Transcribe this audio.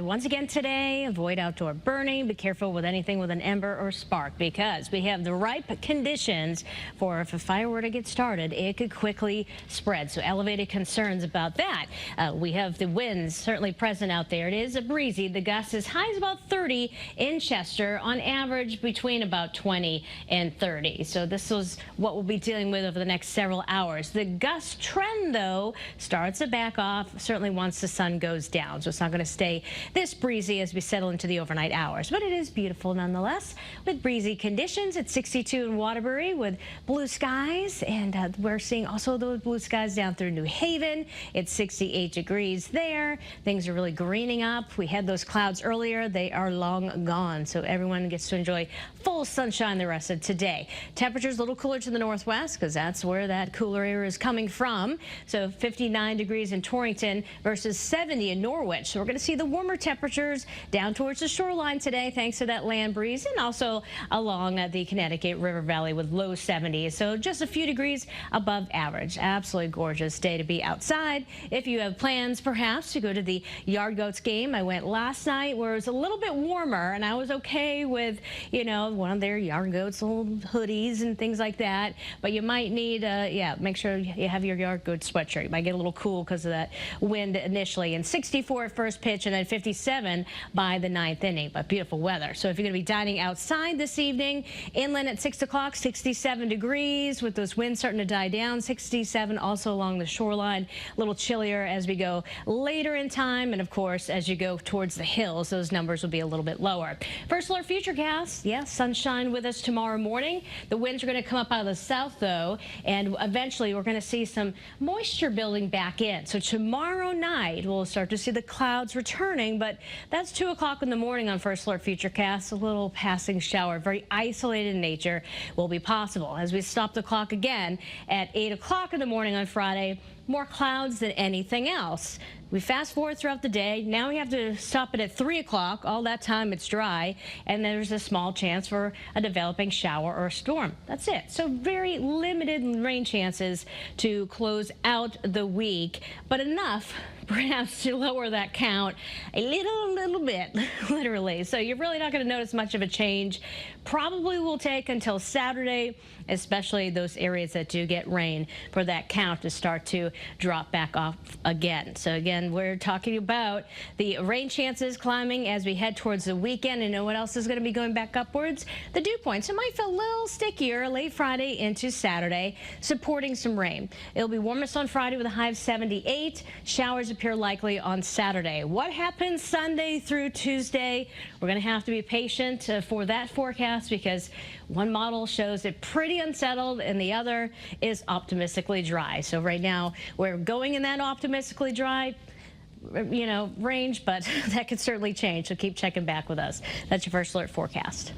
Once again today, avoid outdoor burning. Be careful with anything with an ember or spark because we have the ripe conditions for if a fire were to get started, it could quickly spread. So elevated concerns about that. We have the winds certainly present out there. It is a breezy. The gusts as high as about 30 in Chester, on average between about 20 and 30. So this is what we'll be dealing with over the next several hours. The gust trend, though, starts to back off certainly once the sun goes down. So it's not going to stay this breezy as we settle into the overnight hours, but it is beautiful nonetheless with breezy conditions. It's 62 in Waterbury with blue skies, and we're seeing also those blue skies down through New Haven. It's 68 degrees there. Things are really greening up. We had those clouds earlier. They are long gone, so everyone gets to enjoy full sunshine the rest of today. Temperatures a little cooler to the northwest because that's where that cooler air is coming from. So 59 degrees in Torrington versus 70 in Norwich. So we're going to see the warmer temperatures down towards the shoreline today thanks to that land breeze, and also along the Connecticut River Valley with low 70s. So just a few degrees above average. Absolutely gorgeous day to be outside. If you have plans perhaps to go to the Yard Goats game, I went last night where it was a little bit warmer and I was okay with, you know, one of their Yard Goats little hoodies and things like that. But you might need, make sure you have your Yard Goats sweatshirt. You might get a little cool because of that wind initially. And 64 at first pitch and then 57 by the ninth inning, but beautiful weather. So if you're going to be dining outside this evening, inland at 6 o'clock, 67 degrees with those winds starting to die down, 67 also along the shoreline, a little chillier as we go later in time. And of course, as you go towards the hills, those numbers will be a little bit lower. First alert futurecast, yes, sunshine with us tomorrow morning. The winds are going to come up out of the south though, and eventually we're going to see some moisture building back in. So tomorrow night we'll start to see the clouds returning, but that's 2 o'clock in the morning on First Alert Futurecast. A little passing shower, very isolated in nature, will be possible. As we stop the clock again at 8 o'clock in the morning on Friday, more clouds than anything else. We fast forward throughout the day. Now we have to stop it at 3 o'clock. All that time it's dry, and there's a small chance for a developing shower or a storm. That's it. So very limited rain chances to close out the week, but enough perhaps to lower that count a little bit, literally. So you're really not going to notice much of a change. Probably will take until Saturday, especially those areas that do get rain, for that count to start to drop back off again. So again, we're talking about the rain chances climbing as we head towards the weekend. And know what else is going to be going back upwards? The dew points. It might feel a little stickier late Friday into Saturday, supporting some rain. It'll be warmest on Friday with a high of 78. Showers appear likely on Saturday. What happens Sunday through Tuesday? We're going to have to be patient for that forecast because one model shows it pretty unsettled and the other is optimistically dry. So right now we're going in that optimistically dry, range, but that could certainly change. So keep checking back with us. That's your First Alert forecast.